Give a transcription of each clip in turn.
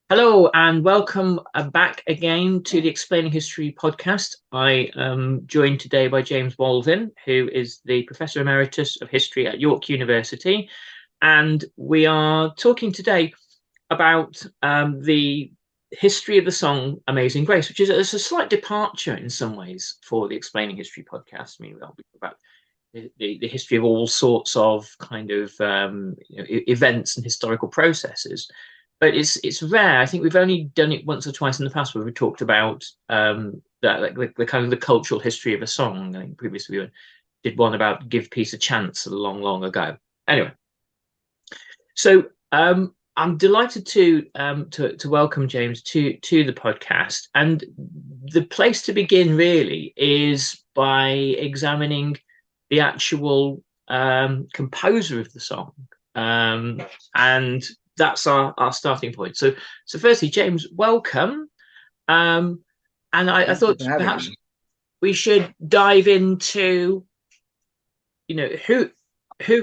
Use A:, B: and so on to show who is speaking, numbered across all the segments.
A: Hello and welcome back again to the Explaining History podcast. I am joined today by James Walvin, who is the Professor Emeritus of History at York University. And we are talking today about the history of the song Amazing Grace, which is a slight departure in some ways for the Explaining History podcast. I mean, we'll be about the history of all sorts of kind of events and historical processes. But it's rare. I think we've only done it once or twice in the past where we talked about that, like the kind of the cultural history of a song. I think previously we did one about "Give Peace a Chance" long ago. Anyway, so I'm delighted to welcome James to the podcast, and the place to begin really is by examining the actual composer of the song, and that's our starting point. So firstly, James, welcome. And I thought perhaps we should dive into, who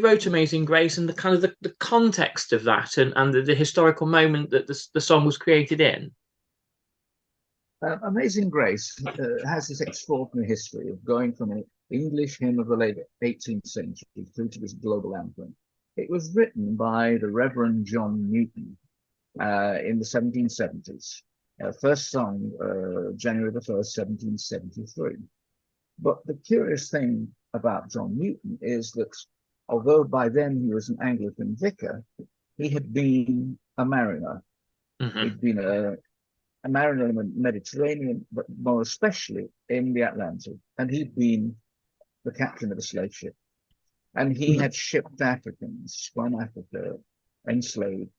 A: wrote Amazing Grace and the kind of the context of that and the historical moment that the song was created in.
B: Amazing Grace has this extraordinary history of going from an English hymn of the late 18th century through to this global anthem. It was written by the Reverend John Newton in the 1770s. First sung January the 1st, 1773. But the curious thing about John Newton is that although by then he was an Anglican vicar, he had been a mariner. Mm-hmm. He'd been a mariner in the Mediterranean, but more especially in the Atlantic. And he'd been the captain of a slave ship. And he had shipped Africans from Africa, enslaved,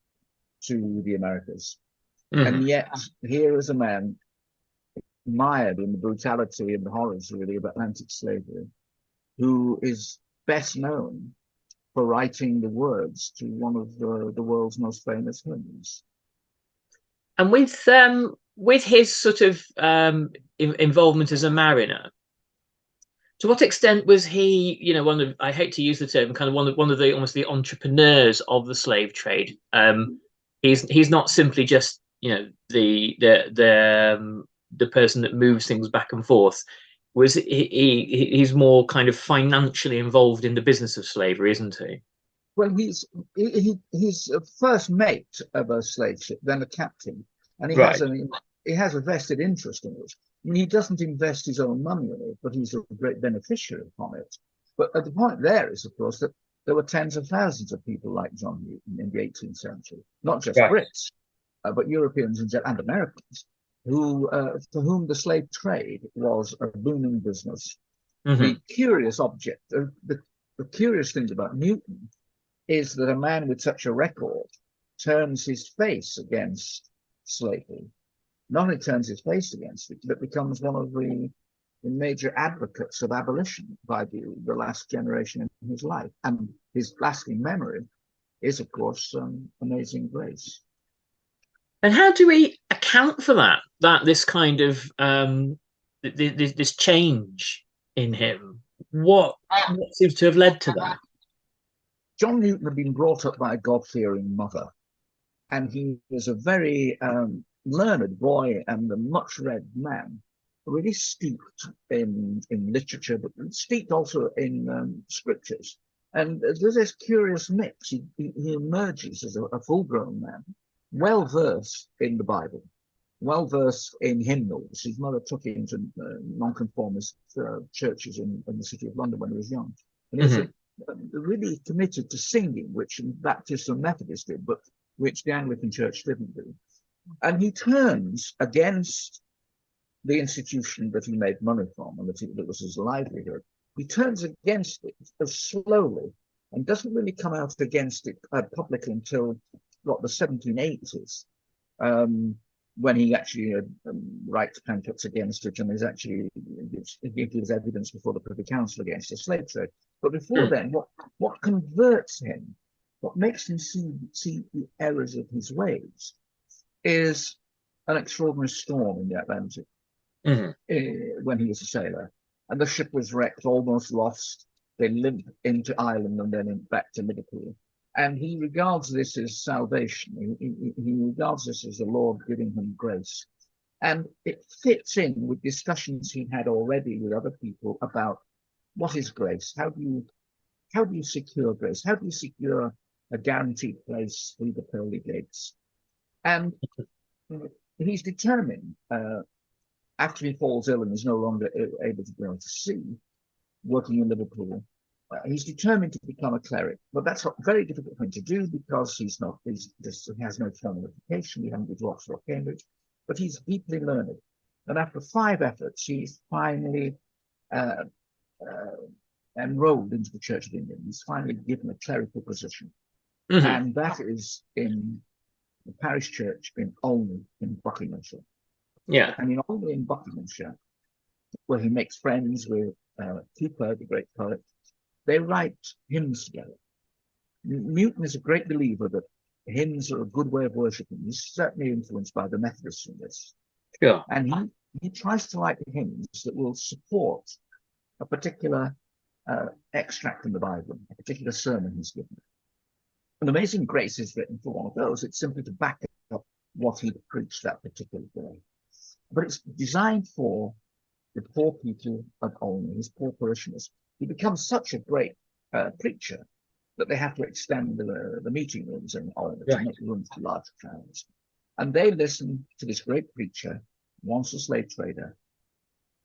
B: to the Americas. And yet, here is a man mired in the brutality and the horrors, really, of Atlantic slavery, who is best known for writing the words to one of the world's most famous hymns.
A: And with his sort of involvement as a mariner, to what extent was he, one of, I hate to use the term, kind of one of the almost the entrepreneurs of the slave trade? He's not simply just, the person that moves things back and forth. Was he's more kind of financially involved in the business of slavery, isn't he?
B: Well, he's a first mate of a slave ship, then a captain, and he has a vested interest in it. I mean, he doesn't invest his own money in it, but he's a great beneficiary upon it. But the point there is, of course, that there were tens of thousands of people like John Newton in the 18th century, not just Brits, but Europeans and Americans, who for whom the slave trade was a booming business. The curious the curious thing about Newton is that a man with such a record turns his face against slavery. Not only turns his face against it, but becomes one of the major advocates of abolition by the last generation in his life. And his lasting memory is, of course, Amazing Grace.
A: And how do we account for that this kind of this change in him? What seems to have led to that?
B: John Newton had been brought up by a God-fearing mother, and he was a very learned boy and a much-read man, really steeped in literature, but steeped also in scriptures. And there's this curious mix. He emerges as a full-grown man, well-versed in the Bible, well-versed in hymnals. His mother took him to nonconformist churches in the city of London when he was young. And he was really committed to singing, which Baptists and Methodists did, but which the Anglican Church didn't do. And he turns against the institution that he made money from and that was his livelihood. He turns against it slowly and doesn't really come out against it publicly until the 1780s, when he actually writes pamphlets against it and is actually gives evidence before the Privy Council against the slave trade. But before then, what converts him, what makes him see the errors of his ways, is an extraordinary storm in the Atlantic when he was a sailor. And the ship was wrecked, almost lost. They limped into Ireland and then back to Liverpool. And he regards this as salvation. He regards this as the Lord giving him grace. And it fits in with discussions he had already with other people about what is grace? How do you secure grace? How do you secure a guaranteed place through the pearly gates? And he's determined, after he falls ill and is no longer able to go to sea, working in Liverpool, he's determined to become a cleric. But that's a very difficult thing to do because he has no formal education. He hasn't been to Oxford or Cambridge, but he's deeply learned. And after 5 efforts, he's finally enrolled into the Church of England. He's finally given a clerical position. Mm-hmm. And that is in the parish church in Olney in Buckinghamshire.
A: Yeah.
B: And in Olney in Buckinghamshire, where he makes friends with Cooper, the great poet, they write hymns together. Newton is a great believer that hymns are a good way of worshipping. He's certainly influenced by the Methodists in this.
A: Sure.
B: And he tries to write hymns that will support a particular extract from the Bible, a particular sermon he's given. An Amazing Grace is written for one of those. It's simply to back up what he preached that particular day. But it's designed for the poor people of Olney, his poor parishioners. He becomes such a great preacher that they have to extend the meeting rooms in Olney to make room for larger crowds. And they listen to this great preacher, once a slave trader.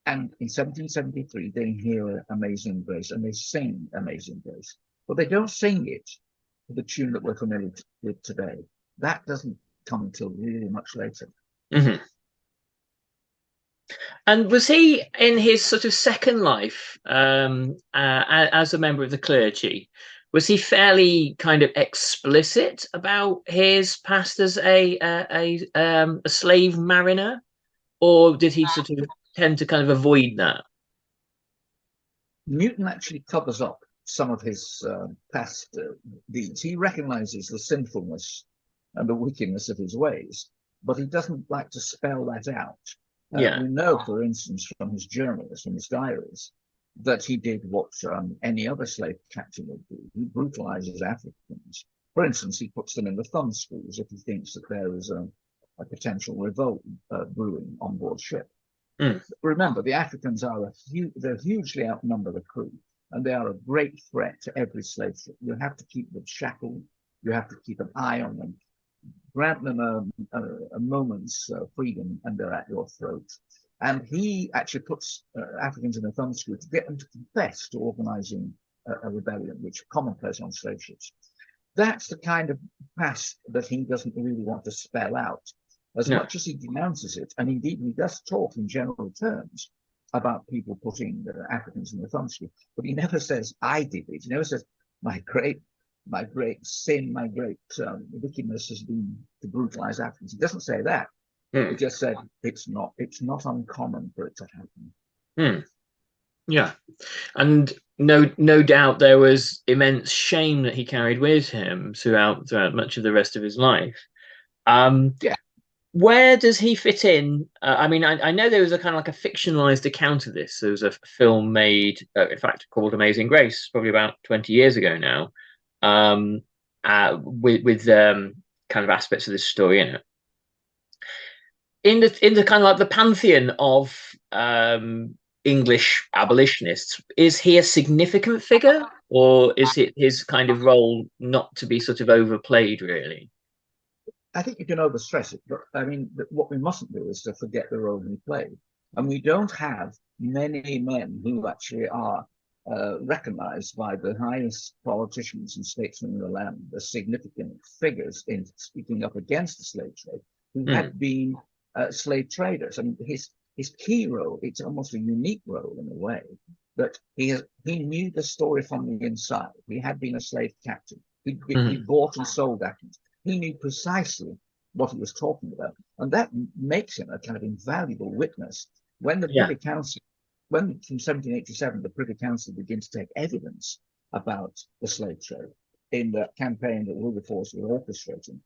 B: And in 1773, they hear Amazing Grace and they sing Amazing Grace. But they don't sing it to the tune that we're familiar with today. That doesn't come until really much later.
A: Mm-hmm. And was he, in his sort of second life, as a member of the clergy, was he fairly kind of explicit about his past as a slave mariner, or did he sort of tend to kind of avoid that?
B: Newton actually covers up some of his past deeds. He recognizes the sinfulness and the wickedness of his ways, but he doesn't like to spell that out. We know, for instance, from his journals, from his diaries, that he did what any other slave captain would do. He brutalizes Africans. For instance, he puts them in the thumb schools if he thinks that there is a potential revolt brewing on board ship. Mm. Remember, the Africans are they're hugely outnumber the crew, and they are a great threat to every slave ship. You have to keep them shackled. You have to keep an eye on them. Grant them a moment's freedom, and they're at your throat. And he actually puts Africans in a thumb screw to get them to confess to organizing a rebellion, which is commonplace on slave ships. That's the kind of past that he doesn't really want to spell out, as much as he denounces it. And indeed, he does talk in general terms about people putting Africans in the thumb screw, but he never says, I did it. He never says, my great sin, my great wickedness has been to brutalize Africans. He doesn't say that. He just said it's not uncommon for it to happen.
A: Yeah, and no doubt there was immense shame that he carried with him throughout much of the rest of his life. Where does he fit in? I mean, I know there was a kind of like a fictionalized account of this. There was a film made, in fact, called Amazing Grace, probably about 20 years ago now, with kind of aspects of this story in it. In the kind of like the pantheon of English abolitionists, is he a significant figure, or is it his kind of role not to be sort of overplayed, really?
B: I think you can overstress it, but I mean, what we mustn't do is to forget the role he played. And we don't have many men who actually are recognized by the highest politicians and statesmen in the land as significant figures in speaking up against the slave trade, who had been slave traders. I mean, his key role, it's almost a unique role in a way, that he knew the story from the inside. He had been a slave captain. He bought and sold Africans. He knew precisely what he was talking about. And that makes him a kind of invaluable witness. When the Privy Council, from 1787, the Privy Council begins to take evidence about the slave trade in the campaign that Wilberforce was orchestrating,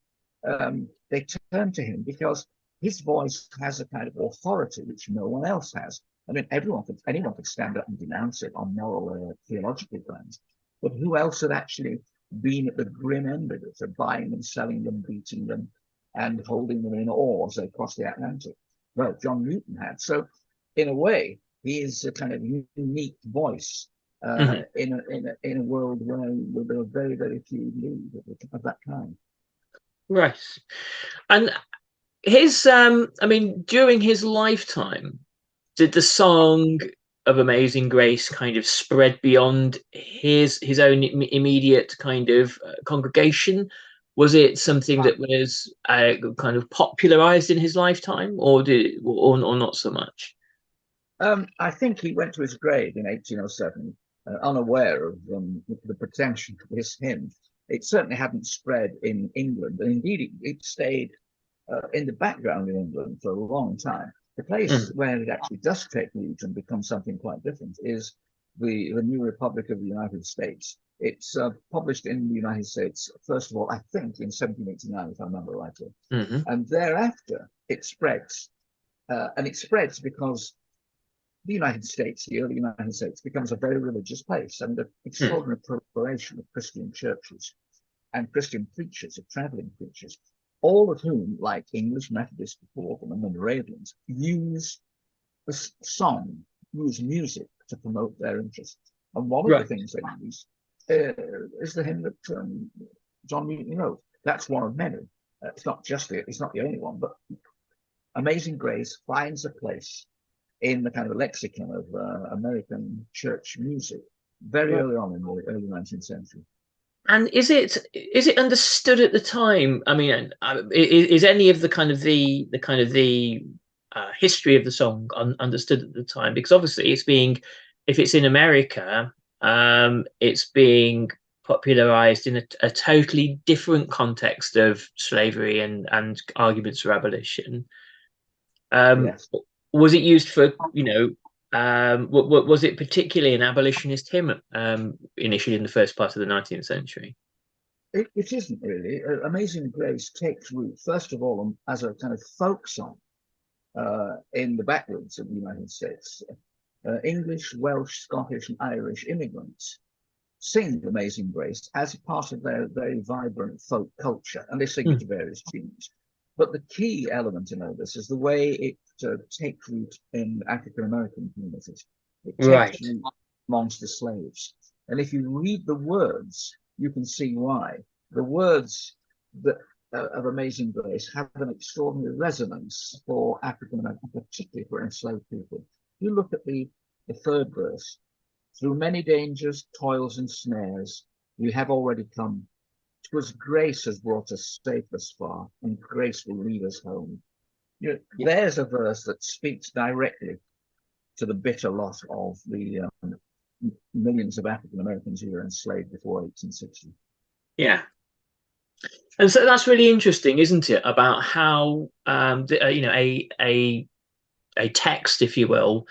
B: they turn to him because his voice has a kind of authority which no one else has. I mean, anyone could stand up and denounce it on moral or theological grounds, but who else had actually been at the grim end of it, of buying them, selling them, beating them, and holding them in awe as they crossed the Atlantic. Well, John Newton had. So, in a way, he is a kind of unique voice in a world where there are very, very few leads of that kind.
A: Right. And his, I mean, during his lifetime, did the song of Amazing Grace kind of spread beyond his own immediate kind of congregation? Was it something that was kind of popularized in his lifetime, or not so much?
B: I think he went to his grave in 1807, unaware of the potential of this hymn. It certainly hadn't spread in England, and indeed it stayed in the background in England for a long time. The place where it actually does take root and become something quite different is the New Republic of the United States. It's published in the United States, first of all, I think in 1789, if I remember rightly. And thereafter, it spreads. And it spreads because the United States, the early United States, becomes a very religious place, and the extraordinary proliferation of Christian churches and Christian preachers, of traveling preachers, all of whom, like English Methodists before them and the Moravians, use the song, use music to promote their interests. And one of the things they use is the hymn that John Newton wrote. That's one of many. It's not the only one, but Amazing Grace finds a place in the kind of lexicon of American church music very early on in the early 19th century.
A: And is it understood at the time? I mean, is any of the history of the song understood at the time? Because obviously, if it's in America, it's being popularized in a totally different context of slavery and arguments for abolition.
B: Yes.
A: Was it used for, was it particularly an abolitionist hymn initially in the first part of the 19th century?
B: It isn't really. Amazing Grace takes root, first of all, as a kind of folk song in the backwoods of the United States. English, Welsh, Scottish, and Irish immigrants sing Amazing Grace as part of their very vibrant folk culture, and they sing it to various tunes. But the key element in all this is the way it takes root in African American communities. It takes root amongst the slaves. And if you read the words, you can see why. The words of Amazing Grace have an extraordinary resonance for African American, particularly for enslaved people. You look at the third verse. Through many dangers, toils, and snares, we have already come. 'Twas grace has brought us safe thus far, and grace will lead us home. There's a verse that speaks directly to the bitter lot of the millions of African Americans who were enslaved before 1860.
A: Yeah. And so that's really interesting, isn't it? About how a text, if you will,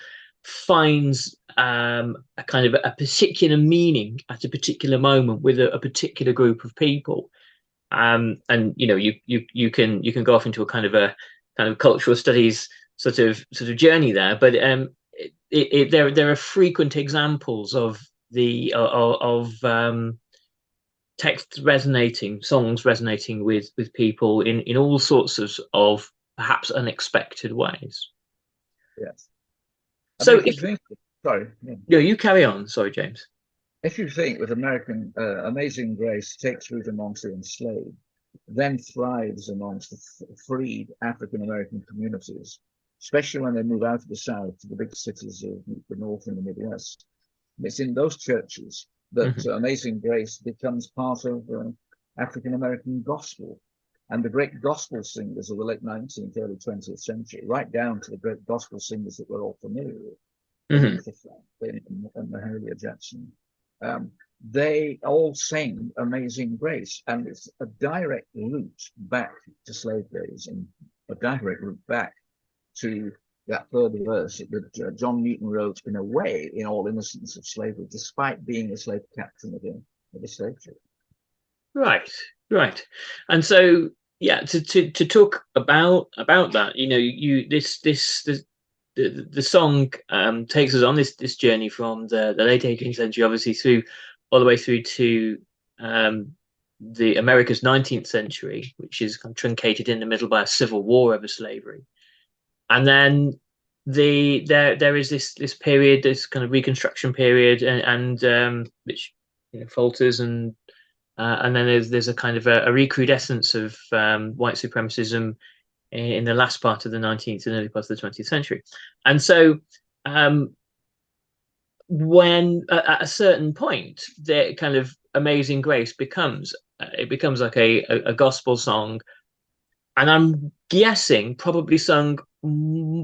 A: finds a kind of a particular meaning at a particular moment with a particular group of people, and you can go off into a kind of cultural studies sort of journey there, but there are frequent examples of texts resonating, songs resonating with people in all sorts of perhaps unexpected ways.
B: Yes.
A: So you carry on. Sorry, James.
B: If you think that American Amazing Grace takes root amongst the enslaved, then thrives amongst the freed African American communities, especially when they move out of the South to the big cities of the North and the Midwest, it's in those churches that Amazing Grace becomes part of African American gospel. And the great gospel singers of the late 19th, early 20th century, right down to the great gospel singers that we're all familiar with, Aretha Franklin and Mahalia Jackson, they all sing Amazing Grace. And it's a direct route back to slave days and a direct route back to that third verse that John Newton wrote in a way in all innocence of slavery, despite being a slave captain of the slave ship.
A: Right. And so, yeah, to talk about that, the song takes us on this journey from the late 18th century, obviously all the way through to the America's 19th century, which is kind of truncated in the middle by a civil war over slavery, and then there is this period, this kind of Reconstruction period, and which falters, and then there's a kind of a recrudescence of white supremacism in the last part of the 19th and early part of the 20th century, and so when at a certain point, the kind of Amazing Grace becomes like a gospel song, and I'm guessing probably sung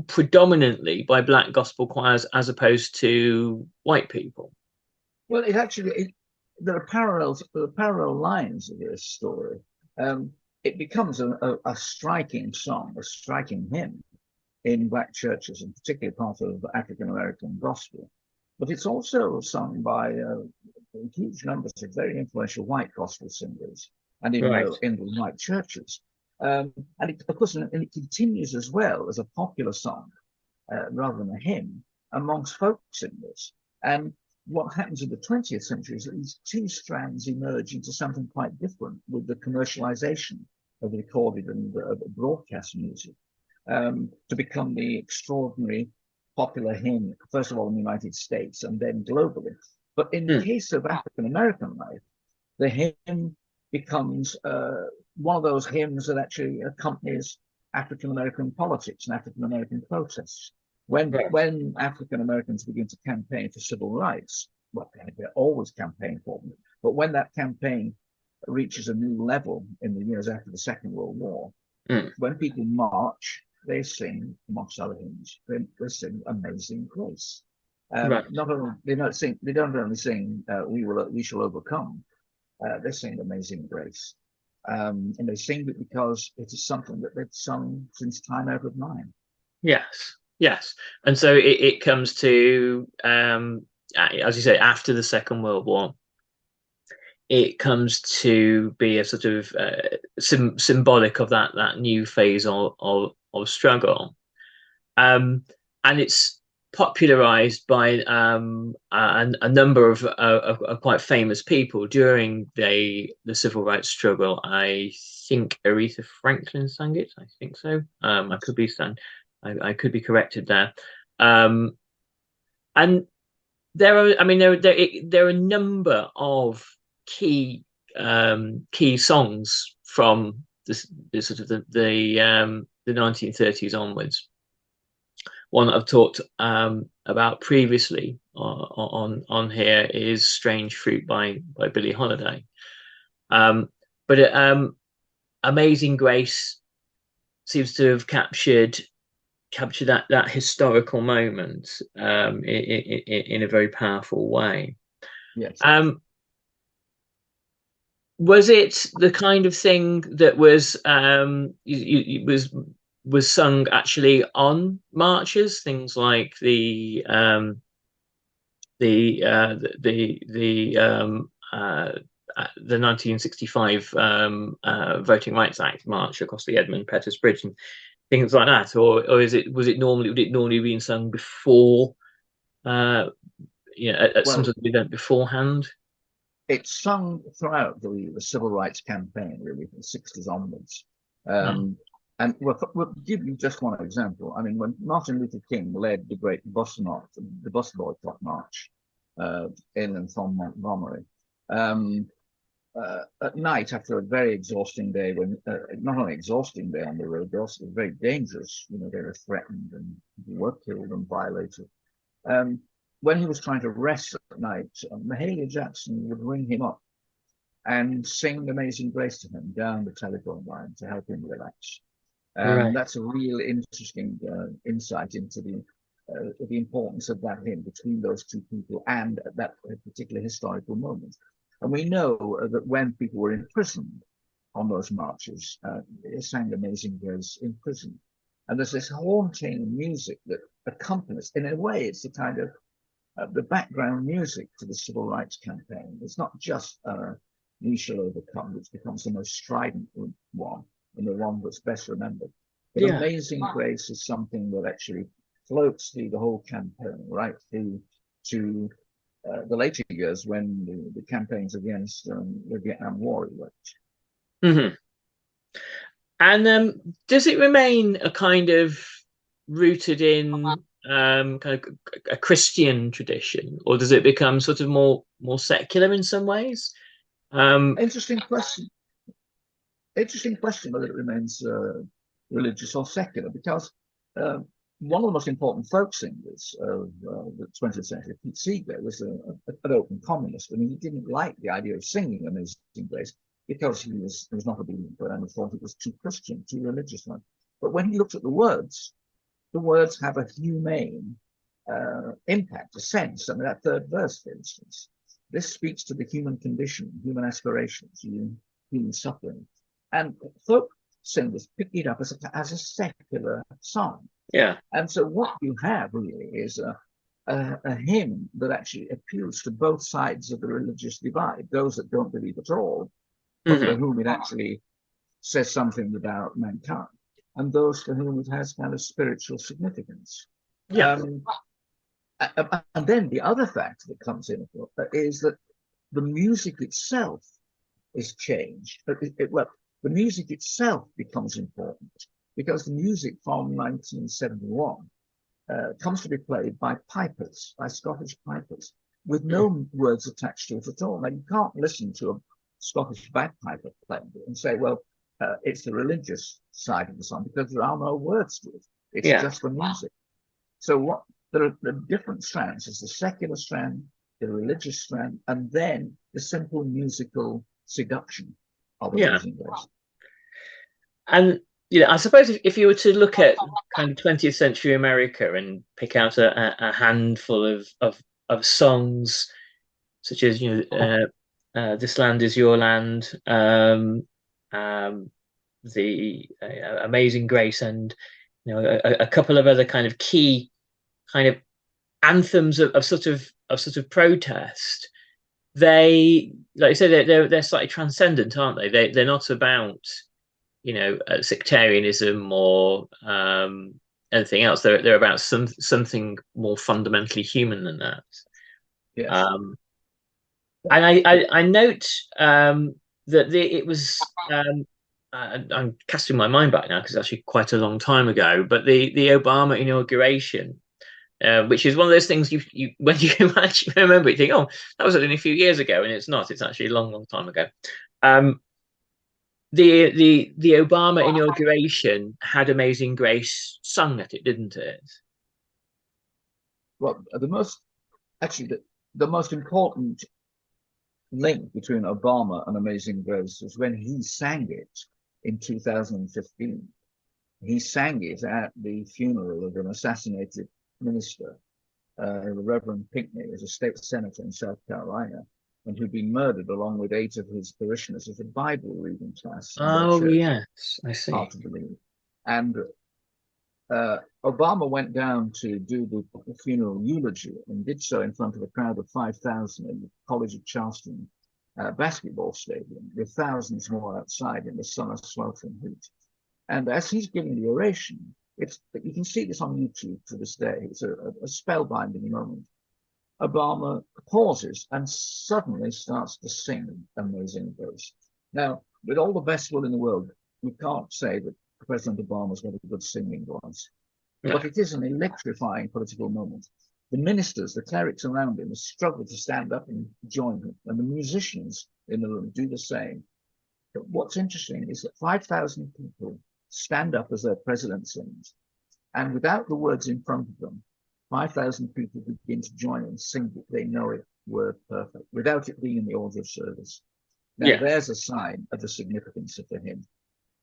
A: predominantly by black gospel choirs as opposed to white people.
B: Well, there are parallel lines of this story. It becomes a striking song, a striking hymn in black churches, and particularly part of African American gospel. But it's also sung by huge numbers of very influential white gospel singers, and in the white churches. And of course, it continues as well as a popular song rather than a hymn amongst folk singers. And what happens in the 20th century is that these two strands emerge into something quite different with the commercialization of recorded and broadcast music to become the extraordinary popular hymn, first of all in the United States and then globally. But in the case of African American life, the hymn becomes one of those hymns that actually accompanies African American politics and African American protests. When African Americans begin to campaign for civil rights, well, they always campaign for them, but when that campaign reaches a new level in the years after the Second World War, when people march, they sing, amongst other hymns, they sing "Amazing Grace." Not only they don't only sing "We Shall Overcome," they sing "Amazing Grace," and they sing it because it is something that they've sung since time out of mind.
A: Yes, and so it comes to, as you say, after the Second World War. It comes to be a sort of symbolic of that new phase of struggle, and it's popularized by a number of quite famous people during the civil rights struggle. I think Aretha Franklin sang it. I think so. I could be corrected there. And there are a number of key songs from the sort of the 1930s onwards. One that I've talked about previously on here is "Strange Fruit" by Billie Holiday. But "Amazing Grace" seems to have captured that historical moment in a very powerful way.
B: Yes.
A: Was it the kind of thing that was sung actually on marches, things like the 1965 Voting Rights Act march across the Edmund Pettus Bridge and things like that, or would it normally being sung before, at some sort of event beforehand?
B: It's sung throughout the civil rights campaign, really, from the 60s onwards. And we'll give you just one example. I mean, when Martin Luther King led the great bus boycott march in and from Montgomery, at night after a very exhausting day, when not only exhausting day on the road, but also very dangerous. They were threatened and were killed and violated. When he was trying to rest at night, Mahalia Jackson would ring him up and sing "Amazing Grace" to him down the telephone line to help him relax. That's a real interesting insight into the importance of that hymn between those two people and at that particular historical moment. And we know that when people were imprisoned on those marches, they sang "Amazing Grace" in prison. And there's this haunting music that accompanies, in a way, it's the kind of the background music to the civil rights campaign. It's not just "We Shall Overcome," which becomes the most strident one and the one that's best remembered. But "Amazing Grace" is something that actually floats through the whole campaign, right through to the later years when the campaigns against the Vietnam War erupted.
A: Hmm. And does it remain a kind of rooted in kind of a Christian tradition, or does it become sort of more secular in some ways?
B: Interesting question. Interesting question whether it remains religious or secular, because one of the most important folk singers of the 20th century, Pete Seeger, was an open communist. I mean, he didn't like the idea of singing Amazing Grace because he was not obedient to it and thought it was too Christian, too religious. But when he looked at the words have a humane impact, a sense. I mean, that third verse, for instance, this speaks to the human condition, human aspirations, human suffering. And folk singers pick it up as a secular song.
A: Yeah.
B: And so what you have really is a hymn that actually appeals to both sides of the religious divide, those that don't believe at all, but for whom it actually says something about mankind, and those for whom it has kind of spiritual significance.
A: Yeah.
B: And then the other factor that comes in is that the music itself is changed. The music itself becomes important because the music from 1971 comes to be played by pipers, by Scottish pipers, with no words attached to it at all. Now, you can't listen to a Scottish bagpiper playing it and say, well, it's the religious side of the song, because there are no words to it. It's just the music. So there are the different strands. There's the secular strand, the religious strand, and then the simple musical seduction of Amazing Grace.
A: And I suppose if you were to look at kind of 20th century America and pick out a handful of songs, such as "This Land Is Your Land," the Amazing Grace, and a couple of other kind of key kind of anthems of sort of protest. They, like you said, they're slightly transcendent, aren't they? They're not about sectarianism or anything else. They're about something more fundamentally human than that.
B: Yes.
A: And I note that it was. I'm casting my mind back now because it's actually quite a long time ago. But the Obama inauguration, which is one of those things you when you actually remember, you think, oh, that was only a few years ago, and it's not. It's actually a long time ago. The Obama inauguration had Amazing Grace sung at it, didn't it?
B: Well, the most important link between Obama and Amazing Grace was when he sang it in 2015. He sang it at the funeral of an assassinated minister, the Reverend Pinckney, was a state senator in South Carolina, and who'd been murdered along with 8 of his parishioners at a Bible reading class.
A: Oh, yes, I see.
B: Hard to believe. And Obama went down to do the funeral eulogy and did so in front of a crowd of 5,000 in the College of Charleston basketball stadium, with thousands more outside in the summer sweltering heat. And as he's giving the oration, you can see this on YouTube to this day. It's a spellbinding moment. Obama pauses and suddenly starts to sing Amazing Grace. Now, with all the best will in the world, we can't say that President Obama's got a good singing voice, but it is an electrifying political moment. The ministers, the clerics around him, struggle to stand up and join him, and the musicians in the room do the same. But what's interesting is that 5,000 people stand up as their president sings, and without the words in front of them, 5,000 people begin to join and sing that they know it word perfect, without it being in the order of service. Now, there's a sign of the significance of the hymn.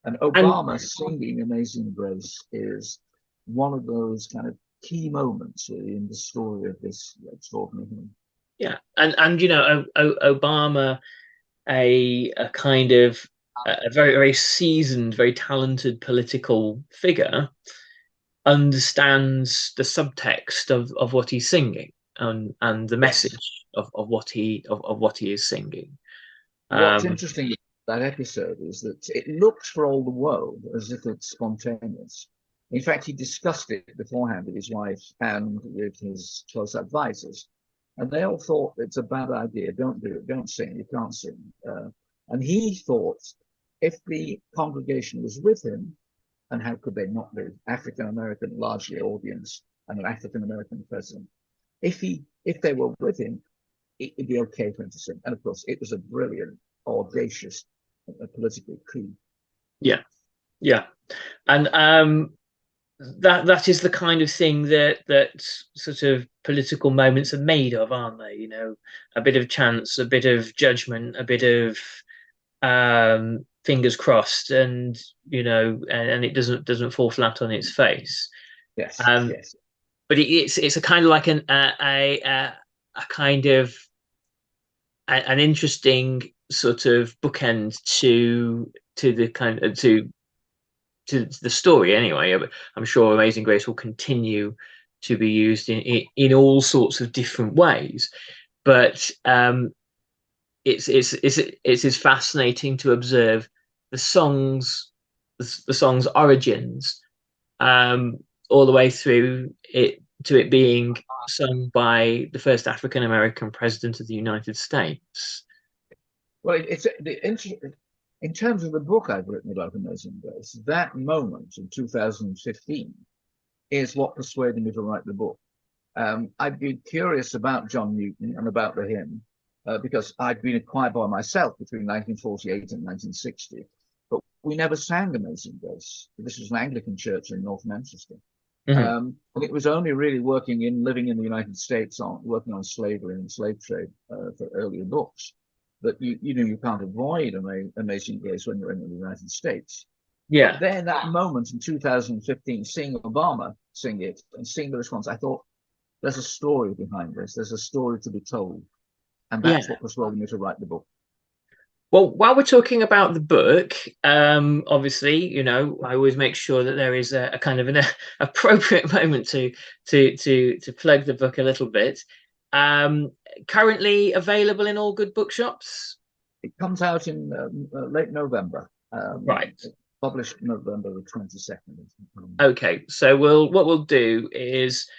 B: And Obama singing Amazing Grace is one of those kind of key moments in the story of this extraordinary hymn.
A: Yeah, and Obama, a kind of a very, very seasoned, very talented political figure, understands the subtext of what he's singing and the message of what he is singing.
B: What's interesting about that episode is that it looks for all the world as if it's spontaneous. In fact, he discussed it beforehand with his wife and with his close advisors. And they all thought it's a bad idea. Don't do it. Don't sing. You can't sing. And he thought if the congregation was with him, and how could they not be? African American, largely audience, and an African American president. If they were with him, it'd be okay for him to sing. And of course, it was a brilliant, audacious political coup.
A: Yeah, yeah, and that is the kind of thing that sort of political moments are made of, aren't they? You know, a bit of chance, a bit of judgment, a bit of fingers crossed, and you know, and it doesn't fall flat on its face.
B: Yes, yes.
A: But it's a kind of like a kind of an interesting sort of bookend to the kind of to the story anyway. I'm sure Amazing Grace will continue to be used in all sorts of different ways, but it's fascinating to observe the song's origins, all the way through it to it being sung by the first African American president of the United States.
B: Well, in terms of the book I've written about Amazing Grace, that moment in 2015 is what persuaded me to write the book. I'd been curious about John Newton and about the hymn because I'd been a choir boy myself between 1948 and 1960, but we never sang Amazing Grace. This was an Anglican church in North Manchester. And it was only really living in the United States, working on slavery and slave trade for earlier books, that you can't avoid Amazing Grace when you're in the United States.
A: Yeah.
B: But then that moment in 2015, seeing Obama sing it and seeing the response, I thought, there's a story behind this. There's a story to be told. And that's what persuaded me to write the book.
A: Well, while we're talking about the book, obviously, you know, I always make sure that there is a kind of an appropriate moment to plug the book a little bit. Currently available in all good bookshops.
B: It comes out in late November.
A: Right.
B: Published November the 22nd.
A: Okay, so what we'll do is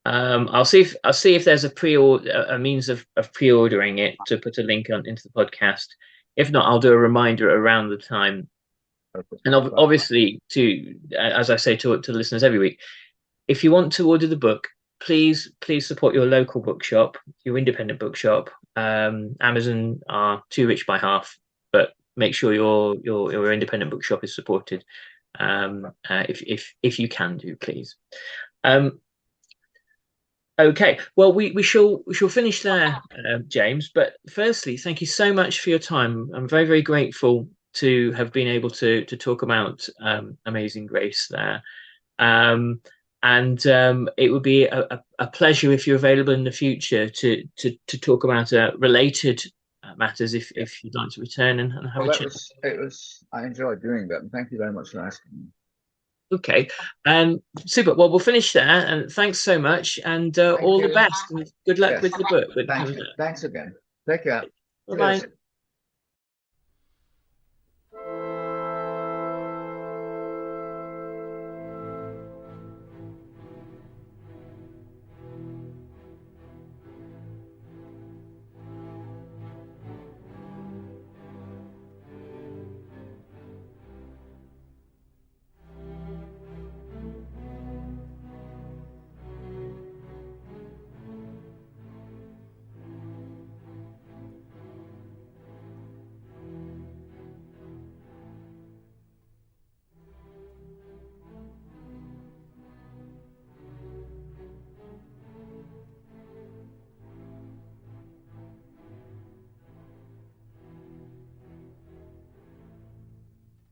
A: I'll see if there's a means of pre-ordering it to put a link into the podcast. If not, I'll do a reminder around the time. And obviously, as I say to the listeners every week, if you want to order the book, please support your local bookshop, your independent bookshop. Amazon are too rich by half, but make sure your independent bookshop is supported. If you can do, please. Okay, well, we shall finish there, James. But firstly, thank you so much for your time. I'm very, very grateful to have been able to talk about Amazing Grace there. And it would be a pleasure if you're available in the future to talk about related matters if you'd like to return and have a chat.
B: I enjoyed doing that, and thank you very much for asking me.
A: Okay, super. Well, we'll finish there, and thanks so much, and all the best, and good luck with the book.
B: Thanks again. Take care.
A: Bye-bye.